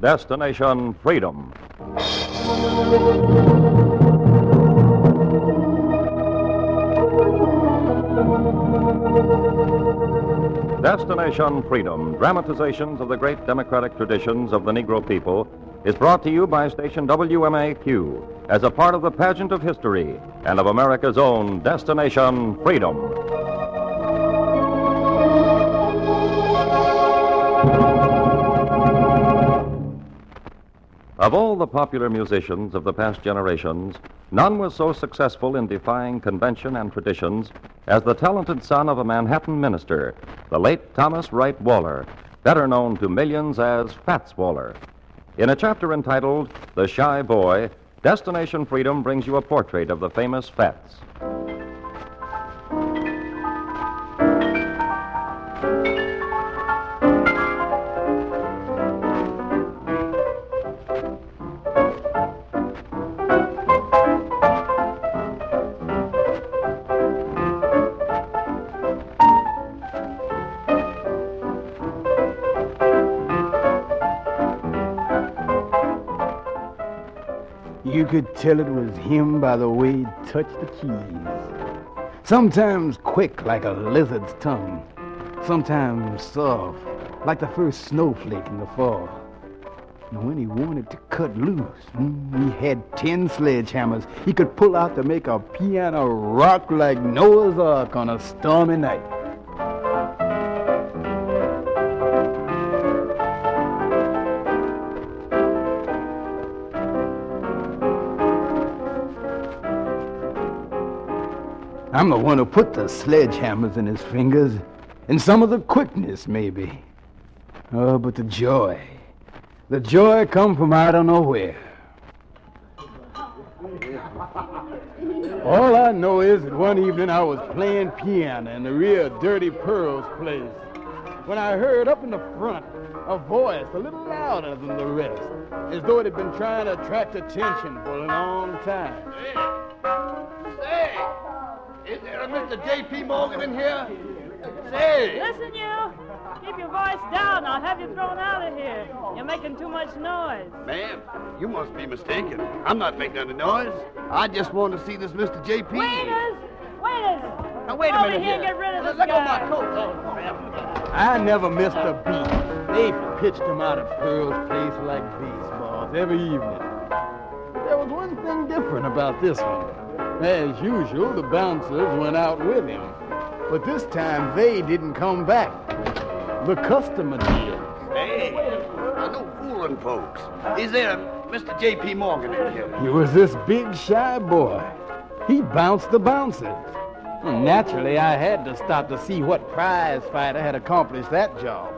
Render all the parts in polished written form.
Destination Freedom. Destination Freedom, dramatizations of the great democratic traditions of the Negro people, is brought to you by station WMAQ as a part of the pageant of history and of America's own Destination Freedom. Of all the popular musicians of the past generations, none was so successful in defying convention and traditions as the talented son of a Manhattan minister, the late Thomas Wright Waller, better known to millions as Fats Waller. In a chapter entitled The Shy Boy, Destination Freedom brings you a portrait of the famous Fats. You could tell it was him by the way he touched the keys. Sometimes quick like a lizard's tongue. Sometimes soft like the first snowflake in the fall. And when he wanted to cut loose, he had 10 sledgehammers he could pull out to make a piano rock like Noah's Ark on a stormy night. I'm the one who put the sledgehammers in his fingers, and some of the quickness, maybe. Oh, but the joy come from I don't know where. All I know is that one evening I was playing piano in the rear of Dirty Pearl's place, when I heard up in the front a voice a little louder than the rest, as though it had been trying to attract attention for a long time. Say! Is there a Mr. J.P. Morgan in here? Say! Listen, you! Keep your voice down. I'll have you thrown out of here. You're making too much noise. Ma'am, you must be mistaken. I'm not making any noise. I just want to see this Mr. J.P. Waiters! Now, wait a Over minute here and get rid of this Let go guy. of my coat. Oh, ma'am. I never missed a beat. They pitched him out of Pearl's place like baseballs every evening. There was one thing different about this one. As usual, the bouncers went out with him. But this time, they didn't come back. The customer did. Hey, no fooling, folks. Is there a Mr. J.P. Morgan in here? He was this big, shy boy. He bounced the bouncers. Well, naturally, I had to stop to see what prize fighter had accomplished that job.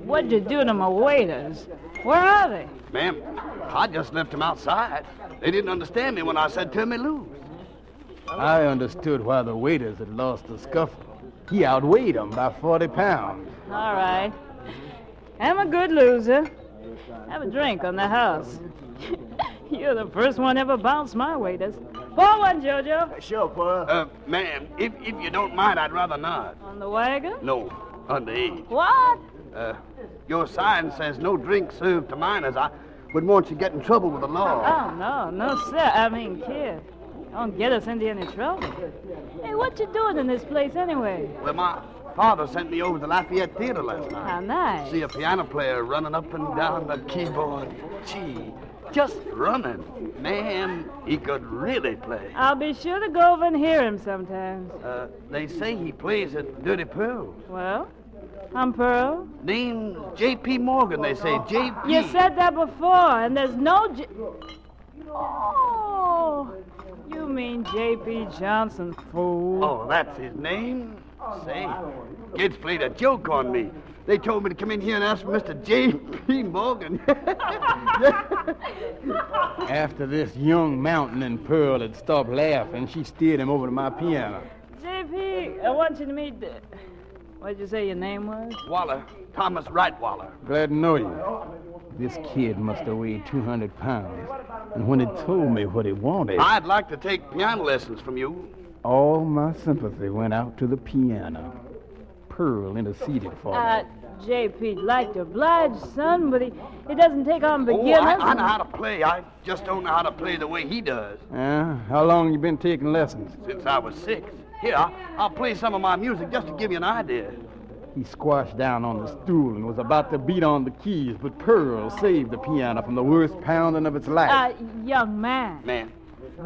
What'd you do to my waiters? Where are they? Ma'am, I just left them outside. They didn't understand me when I said turn me loose. I understood why the waiters had lost the scuffle. He outweighed them by 40 pounds. All right. I'm a good loser. Have a drink on the house. You're the first one ever bounced my waiters. Pour one, Jojo. Sure, Pearl. Ma'am, if you don't mind, I'd rather not. On the wagon? No, underage. What? Your sign says no drink served to minors. I wouldn't want you to get in trouble with the law. Oh, no, sir. I mean, kid. Don't get us into any trouble. Hey, what you doing in this place anyway? Well, my father sent me over to Lafayette Theater last night. How nice. See a piano player running up and down the keyboard. Gee, just running. Ma'am, he could really play. I'll be sure to go over and hear him sometimes. They say he plays at Dirty Pearl. Well, I'm Pearl. Name's J.P. Morgan, they say. J.P. You said that before, and there's no Oh, you mean J.P. Johnson, fool. Oh, that's his name? Say, kids played a joke on me. They told me to come in here and ask for Mr. J.P. Morgan. After this young mountain and Pearl had stopped laughing, she steered him over to my piano. J.P., I want you to meet... What'd you say your name was? Waller. Thomas Wright Waller. Glad to know you. This kid must have weighed 200 pounds. And when he told me what he wanted... I'd like to take piano lessons from you. All my sympathy went out to the piano. Pearl interceded for me. J.P.'d like to oblige, son, but he doesn't take on beginners. I know how to play. I just don't know how to play the way he does. How long you been taking lessons? Since I was 6. Here, I'll play some of my music just to give you an idea. He squashed down on the stool and was about to beat on the keys, but Pearl saved the piano from the worst pounding of its life. Young man. Man.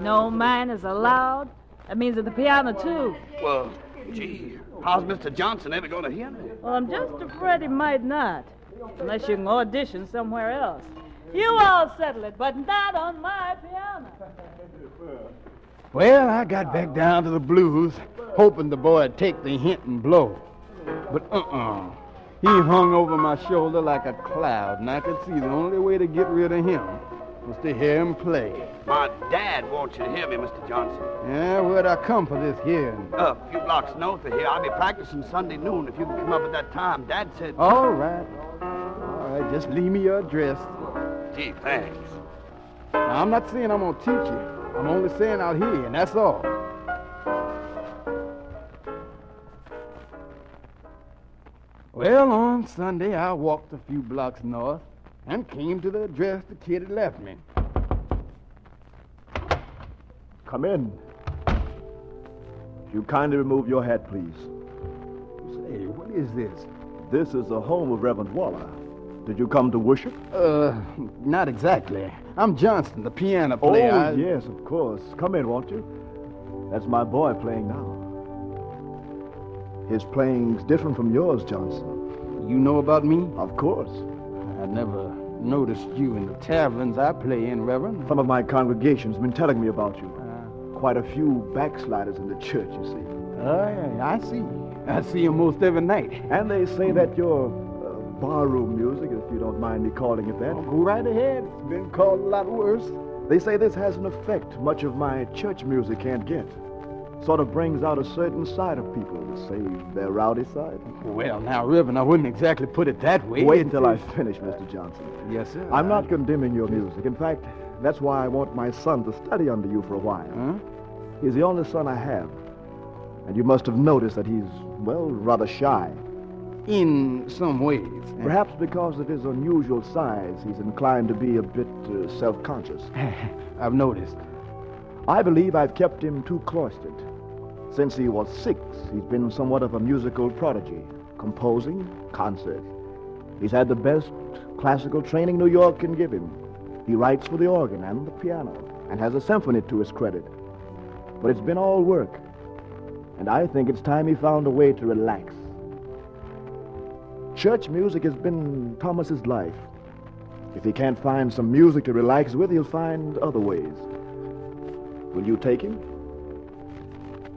No man is allowed. That means at the piano, too. Well, gee, how's Mr. Johnson ever going to hear me? Well, I'm just afraid he might not, unless you can audition somewhere else. You all settle it, but not on my piano. Well, I got back down to the blues, hoping the boy'd take the hint and blow. But he hung over my shoulder like a cloud, and I could see the only way to get rid of him was to hear him play. My dad wants you to hear me, Mr. Johnson. Yeah, where'd I come for this hearing? A few blocks north of here. I'll be practicing Sunday noon if you can come up at that time. Dad said... All right, just leave me your address. Gee, thanks. Now, I'm not saying I'm gonna teach you. I'm only saying I'll hear you, and that's all. Well, on Sunday, I walked a few blocks north and came to the address the kid had left me. Come in. You kindly remove your hat, please. Say, what is this? This is the home of Reverend Waller. Did you come to worship? Not exactly. I'm Johnston, the piano player. Oh, yes, of course. Come in, won't you? That's my boy playing now. His playing's different from yours, Johnson. You know about me? Of course. I never noticed you in the taverns I play in, Reverend. Some of my congregation's been telling me about you. Quite a few backsliders in the church, you see. Oh, yeah, I see. I see you most every night. And they say that your barroom music, if you don't mind me calling it that. Oh, go right ahead. It's been called a lot worse. They say this has an effect much of my church music can't get. Sort of brings out a certain side of people, say their rowdy side. Well, now, Reverend, I wouldn't exactly put it that way. Wait until I finish, Mr. Johnson. Yes, sir. I'm not condemning your music. In fact, that's why I want my son to study under you for a while. Huh? He's the only son I have. And you must have noticed that he's, well, rather shy. In some ways. Perhaps because of his unusual size, he's inclined to be a bit self-conscious. I've noticed. I believe I've kept him too cloistered. Since he was 6, he's been somewhat of a musical prodigy, composing concerts. He's had the best classical training New York can give him. He writes for the organ and the piano, and has a symphony to his credit. But it's been all work, and I think it's time he found a way to relax. Church music has been Thomas's life. If he can't find some music to relax with, he'll find other ways. Will you take him?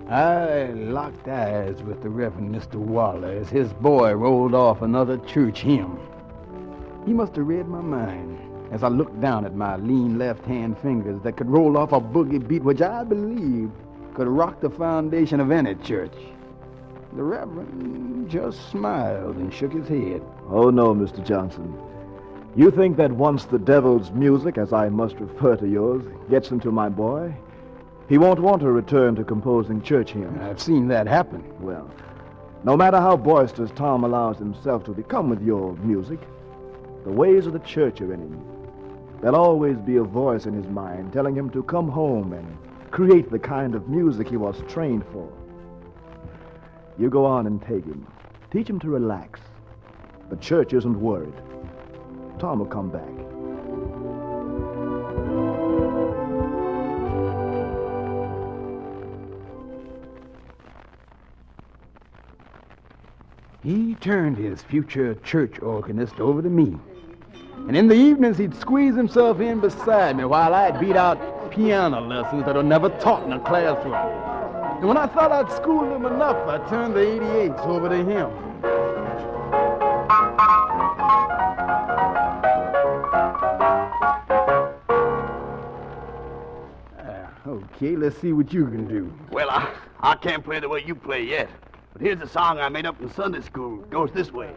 I locked eyes with the Reverend Mr. Waller as his boy rolled off another church hymn. He must have read my mind as I looked down at my lean left-hand fingers that could roll off a boogie beat which I believed could rock the foundation of any church. The Reverend just smiled and shook his head. Oh, no, Mr. Johnson. You think that once the devil's music, as I must refer to yours, gets into my boy, he won't want to return to composing church hymns. I've seen that happen. Well, no matter how boisterous Tom allows himself to become with your music, the ways of the church are in him. There'll always be a voice in his mind telling him to come home and create the kind of music he was trained for. You go on and take him. Teach him to relax. The church isn't worried. Tom will come back. He turned his future church organist over to me. And in the evenings, he'd squeeze himself in beside me while I'd beat out piano lessons that were never taught in a classroom. And when I thought I'd schooled him enough, I turned the 88s over to him. Okay, let's see what you can do. Well, I can't play the way you play yet. But here's a song I made up in Sunday school. It goes this way.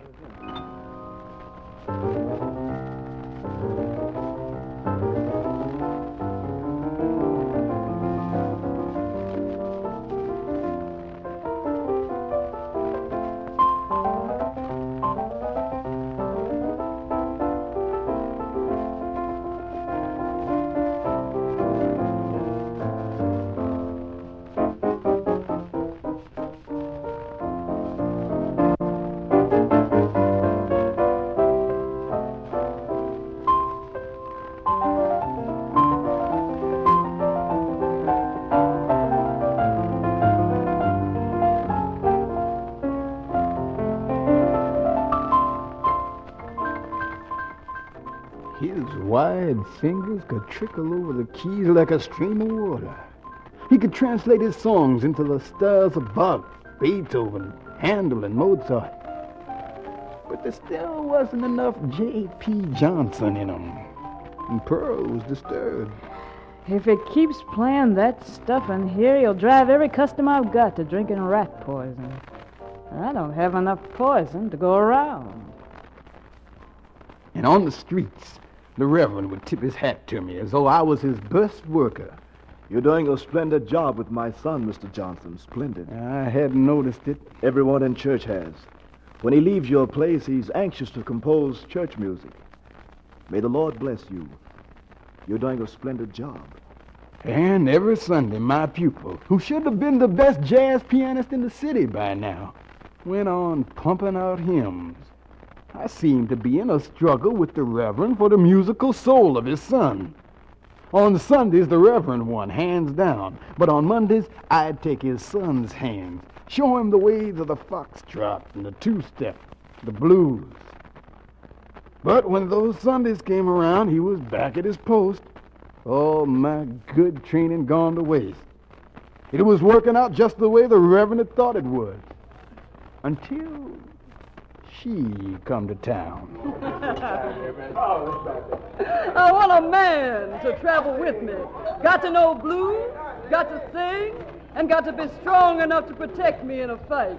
His wide fingers could trickle over the keys like a stream of water. He could translate his songs into the styles of Bach, Beethoven, Handel, and Mozart. But there still wasn't enough J.P. Johnson in him. And Pearl was disturbed. If he keeps playing that stuff in here, he'll drive every customer I've got to drinking rat poison. I don't have enough poison to go around. And on the streets, the Reverend would tip his hat to me as though I was his best worker. You're doing a splendid job with my son, Mr. Johnson. Splendid. I hadn't noticed it. Everyone in church has. When he leaves your place, he's anxious to compose church music. May the Lord bless you. You're doing a splendid job. And every Sunday, my pupil, who should have been the best jazz pianist in the city by now, went on pumping out hymns. I seemed to be in a struggle with the Reverend for the musical soul of his son. On Sundays, the Reverend won, hands down. But on Mondays, I'd take his son's hands, show him the ways of the foxtrot and the two-step, the blues. But when those Sundays came around, he was back at his post. All my good training gone to waste. It was working out just the way the Reverend had thought it would. Until she come to town. I want a man to travel with me. Got to know blues, got to sing, and got to be strong enough to protect me in a fight.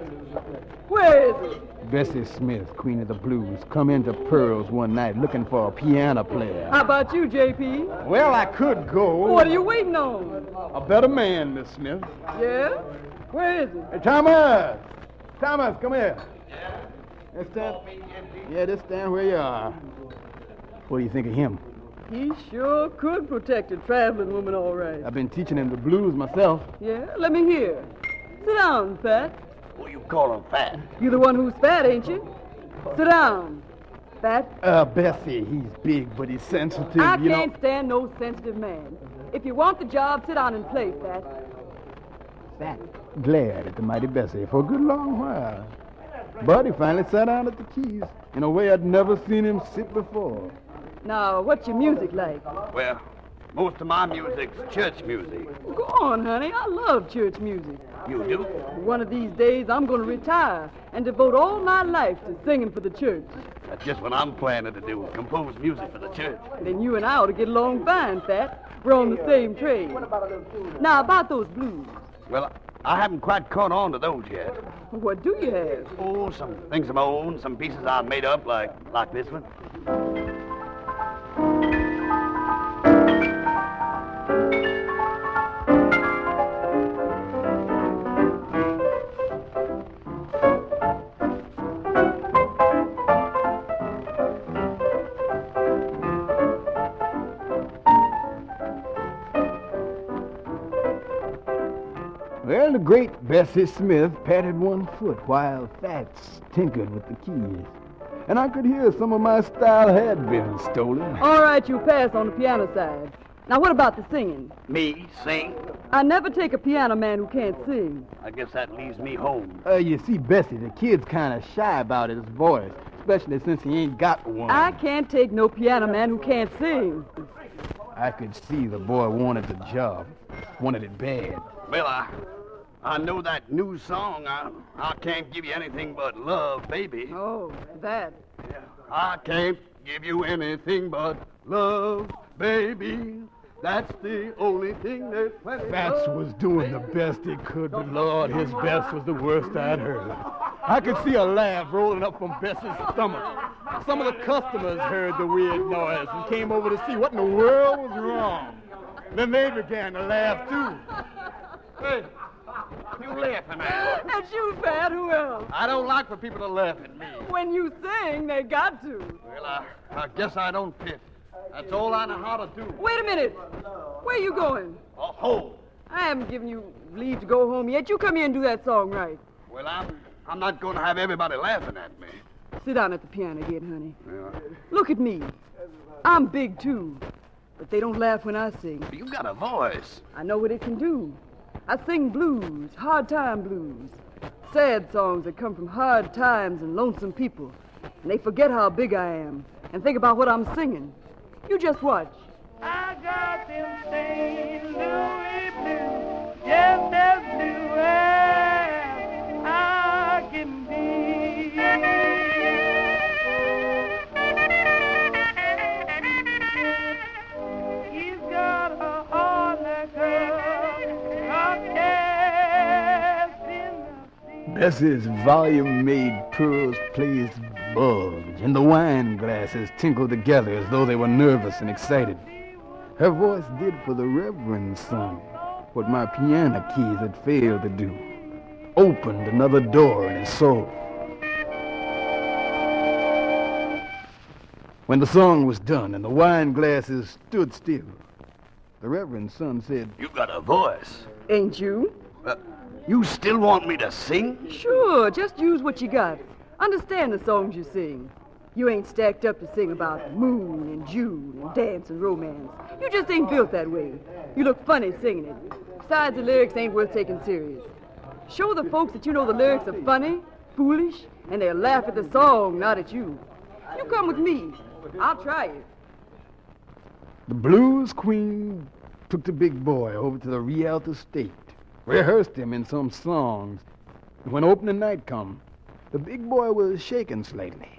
Where is he? Bessie Smith, Queen of the Blues, come into Pearl's one night looking for a piano player. How about you, J.P.? Well, I could go. What are you waiting on? A better man, Miss Smith. Yeah? Where is he? Hey, Thomas! Thomas, come here. This stand? Yeah, just stand where you are. What do you think of him? He sure could protect a traveling woman all right. I've been teaching him the blues myself. Yeah? Let me hear. Sit down, Fat. Who you calling fat? You're the one who's fat, ain't you? Sit down. Fat. Bessie, he's big, but he's sensitive, I you know. can't stand no sensitive man. If you want the job, sit down and play, Fat. Fat glared at the mighty Bessie for a good long while. But he finally sat down at the keys in a way I'd never seen him sit before. Now, what's your music like? Well, most of my music's church music. Go on, honey. I love church music. You do? One of these days, I'm going to retire and devote all my life to singing for the church. That's just what I'm planning to do, compose music for the church. Then you and I ought to get along fine, Fat. We're on the same train. Now, about those blues. Well, I haven't quite caught on to those yet. What do you have? Oh, some things of my own, some pieces I've made up, like this one. Well, the great Bessie Smith patted one foot while Fats tinkered with the keys. And I could hear some of my style had been stolen. All right, you pass on the piano side. Now, what about the singing? Me sing? I never take a piano man who can't sing. I guess that leaves me home. You see, Bessie, the kid's kind of shy about his voice, especially since he ain't got one. I can't take no piano man who can't sing. I could see the boy wanted the job. Wanted it bad. Well, I know that new song. I can't give you anything but love, baby. Oh, that. I can't give you anything but love, baby. That's the only thing that's plenty. Fats was doing the best he could, but Lord, his best was the worst I'd heard. I could see a laugh rolling up from Bessie's stomach. Some of the customers heard the weird noise and came over to see what in the world was wrong. Then they began to laugh, too. Hey, what you laughing at? That's you, Fat. Who else? I don't like for people to laugh at me. When you sing, they got to. Well, I guess I don't fit. That's all I know how to do. Wait a minute. Where you going? Home. I haven't given you leave to go home yet. You come here and do that song right. Well, I'm not going to have everybody laughing at me. Sit down at the piano again, honey. Yeah. Look at me. I'm big, too. But they don't laugh when I sing. You got a voice. I know what it can do. I sing blues, hard time blues. Sad songs that come from hard times and lonesome people. And they forget how big I am and think about what I'm singing. You just watch. I got them St. Louis blues, just as blue as I can be. He's got a heart like a cast in the sea. Bessie's volume-made pearls placed bulge, and the wine glasses tinkled together as though they were nervous and excited. Her voice did for the Reverend son what my piano keys had failed to do. Opened another door in his soul. When the song was done and the wine glasses stood still, the Reverend son said, You got a voice. Ain't you? You still want me to sing? Sure, just use what you got. Understand the songs you sing. You ain't stacked up to sing about moon and June and dance and romance. You just ain't built that way. You look funny singing it. Besides, the lyrics ain't worth taking serious. Show the folks that you know the lyrics are funny, foolish, and they'll laugh at the song, not at you. You come with me. I'll try it. The blues queen took the big boy over to the Rialto State, rehearsed him in some songs. And when opening night come, the big boy was shaking slightly.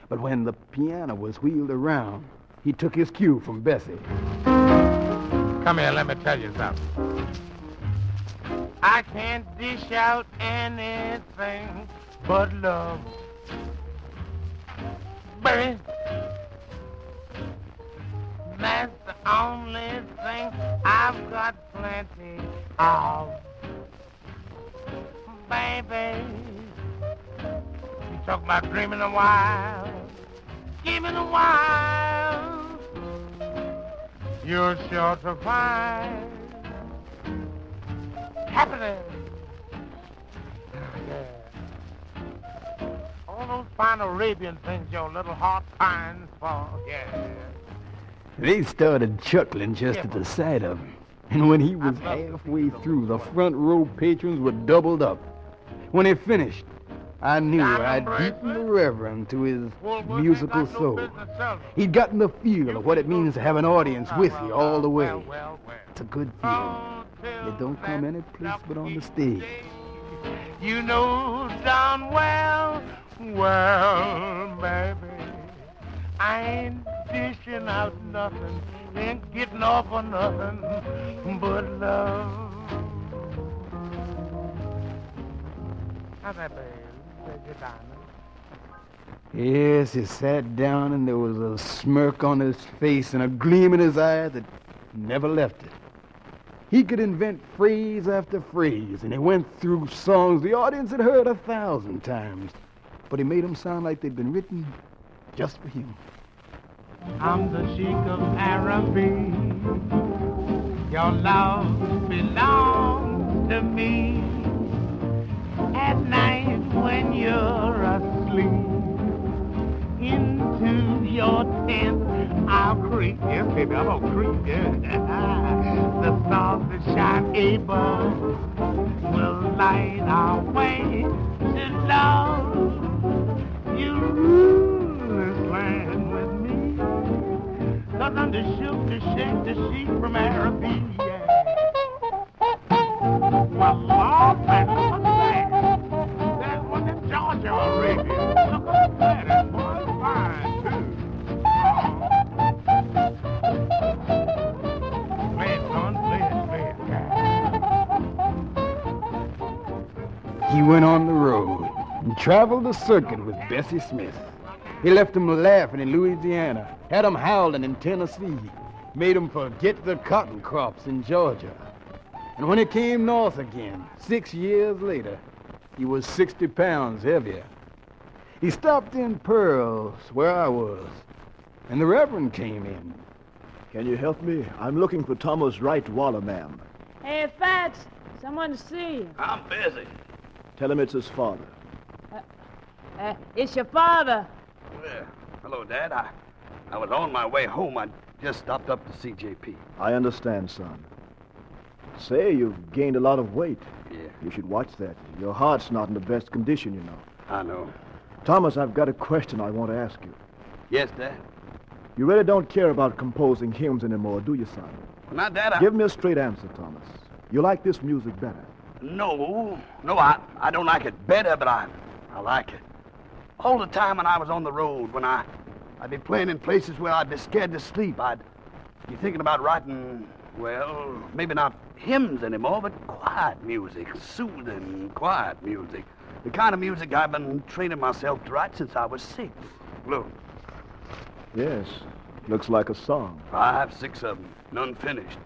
But when the piano was wheeled around, he took his cue from Bessie. Come here, let me tell you something. I can't dish out anything but love. Baby, that's the only thing I've got plenty of. Baby, you talk about dreaming a while, giving a while, you're sure to find happiness. Yeah. All those fine Arabian things your little heart pines for, yeah. They started chuckling just at the sight of him. And when he was halfway through, the front row patrons were doubled up. When he finished, I knew I'd beaten the Reverend to his musical soul. He'd gotten the feel of what it means to have an audience with you all the way. It's a good feeling. It don't come any place but on the stage. You know darn well, baby, I ain't dishing out nothing, ain't getting off on nothing but love. How's that, baby? Your diamond? Yes, he sat down and there was a smirk on his face and a gleam in his eye that never left it. He could invent phrase after phrase, and he went through songs the audience had heard 1,000 times, but he made them sound like they'd been written just for him. I'm the Sheik of Araby. Your love belongs to me. At night when you're asleep, into your tent I'll creep. Yes, baby, I'm gonna creep, yeah. The stars that shine above will light our way to love. You rule this land with me, 'cause I'm the shook to shake the sheep from Araby, yeah. Well, Lord, man, what's that? That's one of Georgia Arabian. Look at that, that boy's fine, too. Play it, son, play it. He went on the road and traveled the circuit with Bessie Smith. He left them laughing in Louisiana, had them howling in Tennessee, made them forget the cotton crops in Georgia. And when he came north again, 6 years later, he was 60 pounds heavier. He stopped in Pearls, where I was, and the Reverend came in. Can you help me? I'm looking for Thomas Wright Waller, ma'am. Hey, Fats, someone to see you. I'm busy. Tell him it's his father. It's your father. Well, hello, Dad. I was on my way home. I just stopped up to see JP. I understand, son. Say, you've gained a lot of weight. Yeah, You should watch that. Your heart's not in the best condition, you know. I know. Thomas, I've got a question I want to ask you. Yes, Dad? You really don't care about composing hymns anymore, do you, son? Not that Give me a straight answer, Thomas. You like this music better? No, I don't like it better, but I like it. All the time when I was on the road, when I'd be playing in places where I'd be scared to sleep, I'd be thinking about writing, well, maybe not hymns anymore, but quiet music, soothing, quiet music. The kind of music I've been training myself to write since I was 6. Look, Yes. Looks like a song. 5, 6 of them, none finished.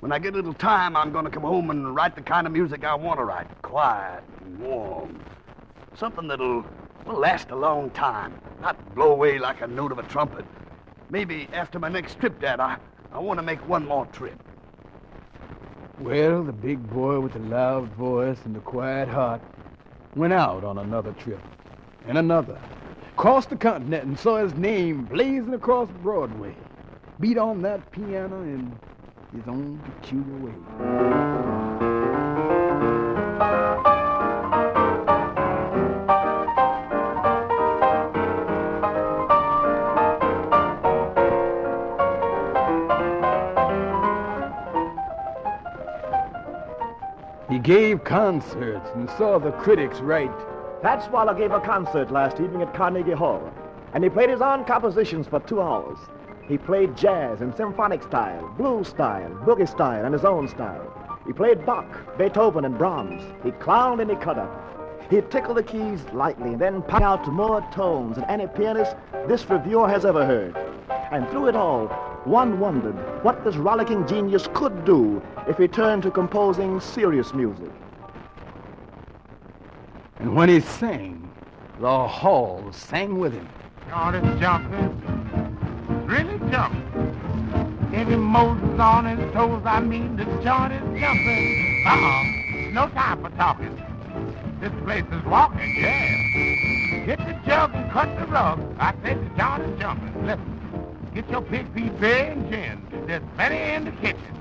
When I get a little time, I'm going to come home and write the kind of music I want to write. Quiet and warm. Something that'll last a long time. Not blow away like a note of a trumpet. Maybe after my next trip, Dad, I want to make one more trip. Well, the big boy with the loud voice and the quiet heart went out on another trip. And another. Crossed the continent and saw his name blazing across Broadway. Beat on that piano in his own peculiar way. He gave concerts and saw the critics write. Pat Swallow gave a concert last evening at Carnegie Hall, and he played his own compositions for 2 hours. He played jazz in symphonic style, blues style, boogie style, and his own style. He played Bach, Beethoven, and Brahms. He clowned and he cut up. He tickled the keys lightly and then pounded out more tones than any pianist this reviewer has ever heard. And through it all, one wondered what this rollicking genius could do if he turned to composing serious music. And when he sang, the hall sang with him. Johnny's jumping, really jumping. Every Moses on his toes, I mean the Johnny's jumping. No time for talking. This place is walking, yeah. Get the jug and cut the rug. I said the Johnny's jumping. Listen, get your pig feet bare and gin. There's plenty in the kitchen.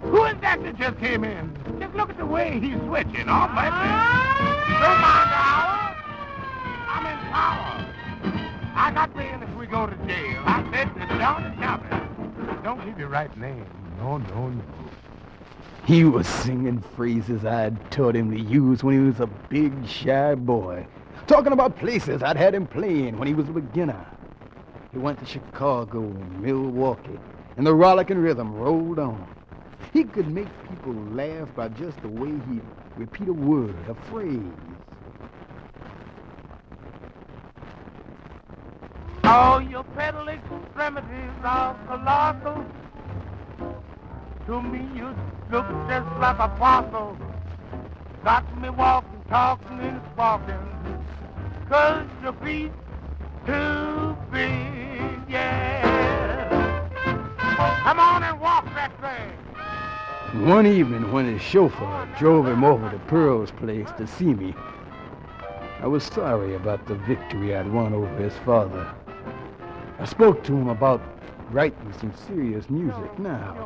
Who is that just came in? Just look at the way he's switching. Oh, bless him. Don't mind the hour. I'm in power. I got bail if we go to jail. I said the Johnny's jumping. Don't give your right name. No. He was singing phrases I'd taught him to use when he was a big, shy boy. Talking about places I'd had him playing when he was a beginner. He went to Chicago and Milwaukee, and the rollicking rhythm rolled on. He could make people laugh by just the way he'd repeat a word, a phrase. Oh, your pedal extremities are colossal. To me, you look just like a fossil. Got me walking, talking, and sparking. 'Cause your feet too big, yeah. Come on and walk that thing. One evening when his chauffeur drove him over to Pearl's place to see me, I was sorry about the victory I'd won over his father. I spoke to him about writing some serious music now,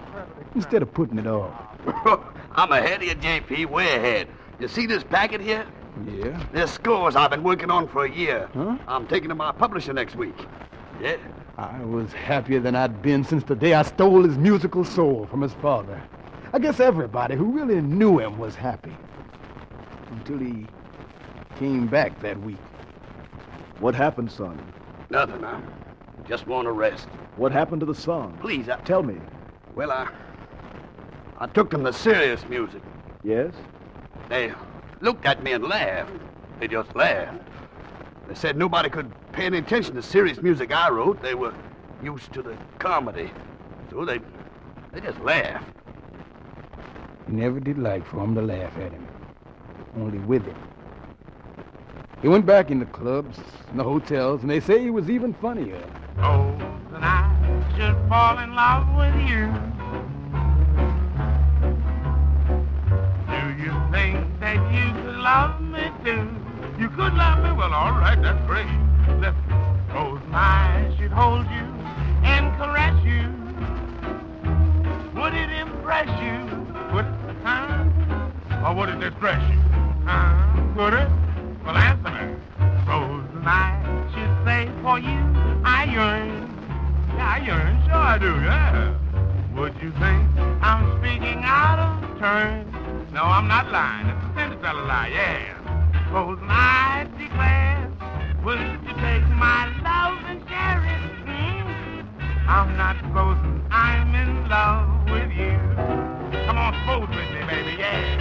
instead of putting it off. I'm ahead of you, JP, way ahead. You see this packet here? Yeah? There's scores I've been working on for a year. Huh? I'm taking to my publisher next week. Yeah. I was happier than I'd been since the day I stole his musical soul from his father. I guess everybody who really knew him was happy. Until he came back that week. What happened, son? Nothing, I just want to rest. What happened to the song? Please, Tell me. well, I took them to serious music. Yes? They looked at me and laughed. They just laughed. They said nobody could pay any attention to serious music I wrote. They were used to the comedy. So they just laughed. He never did like for him to laugh at him, only with him. He went back in the clubs and the hotels, and they say he was even funnier. Oh, that I should fall in love with you. Do you think that you could love me too? You could love me? Well, all right, that's great. Listen, suppose my eyes should hold you and caress you. Would it impress you? Would it, or would it distress you? Would it? Well, answer me. Suppose I should say for you I yearn. yearn, sure I do, yeah. Would you think I'm speaking out of turn? No, I'm not lying. It's a Cinderella lie, yeah. Supposing I declare, would you take my love and share it? I'm not supposing I'm in love with you. Come on, suppose with me, baby, yeah.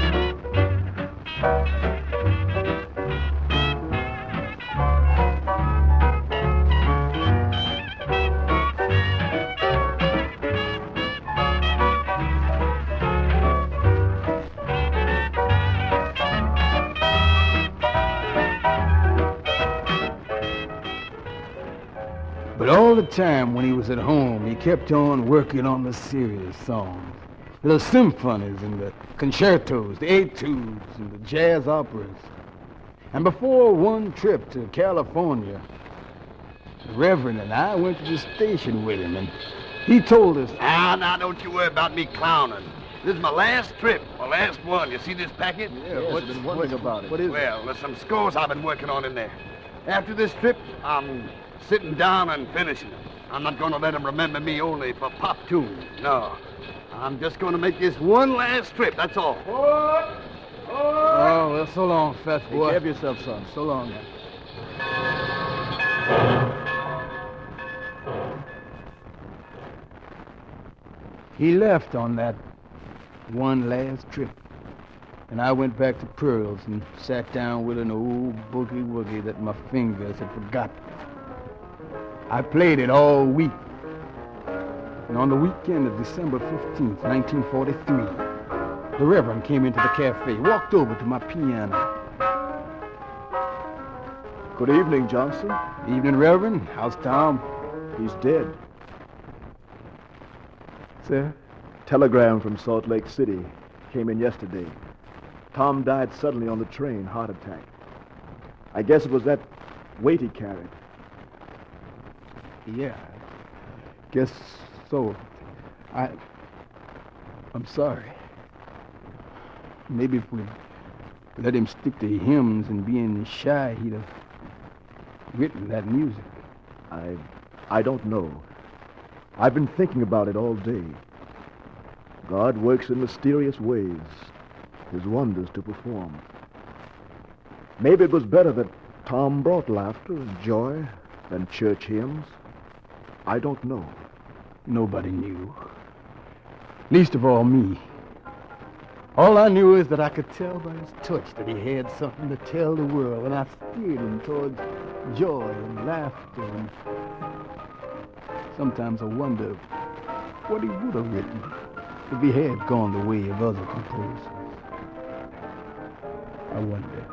But all the time when he was at home, he kept on working on the serious songs. The symphonies and the concertos, the etudes and the jazz operas. And before one trip to California, the Reverend and I went to the station with him, and he told us... Now, don't you worry about me clowning. This is my last trip, my last one. You see this packet? Yeah, what's been wondering about it? What is Well, there's some scores I've been working on in there. After this trip, I'm sitting down and finishing them. I'm not going to let them remember me only for pop tunes. No. I'm just going to make this one last trip, that's all. Oh, well, so long, fat Take boy. care of yourself, son. So long. He left on that one last trip. And I went back to Pearl's and sat down with an old boogie-woogie that my fingers had forgotten. I played it all week. And on the weekend of December 15th, 1943, the Reverend came into the cafe, walked over to my piano. Good evening, Johnson. Evening, Reverend. How's Tom? He's dead. Sir? Telegram from Salt Lake City came in yesterday. Tom died suddenly on the train, heart attack. I guess it was that weight he carried. Yeah, I guess so. I'm sorry. Maybe if we let him stick to hymns and being shy, he'd have written that music. I don't know. I've been thinking about it all day. God works in mysterious ways, his wonders to perform. Maybe it was better that Tom brought laughter and joy than church hymns. I don't know. Nobody knew. Least of all me. All I knew is that I could tell by his touch that he had something to tell the world, and I steered him towards joy and laughter, and sometimes I wonder what he would have written if he had gone the way of other composers. I wonder.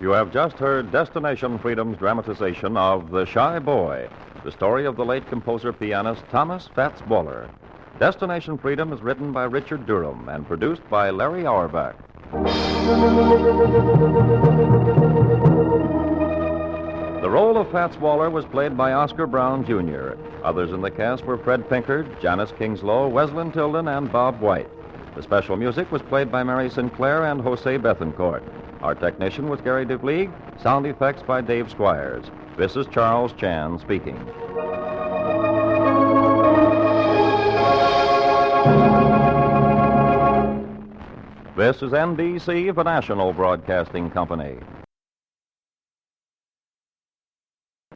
You have just heard Destination Freedom's dramatization of The Shy Boy, the story of the late composer-pianist Thomas Fats Waller. Destination Freedom is written by Richard Durham and produced by Larry Auerbach. The role of Fats Waller was played by Oscar Brown, Jr. Others in the cast were Fred Pinkard, Janice Kingslow, Weslin Tilden, and Bob White. The special music was played by Mary Sinclair and Jose Bethencourt. Our technician was Gary DeVlieg, sound effects by Dave Squires. This is Charles Chan speaking. This is NBC, the National Broadcasting Company.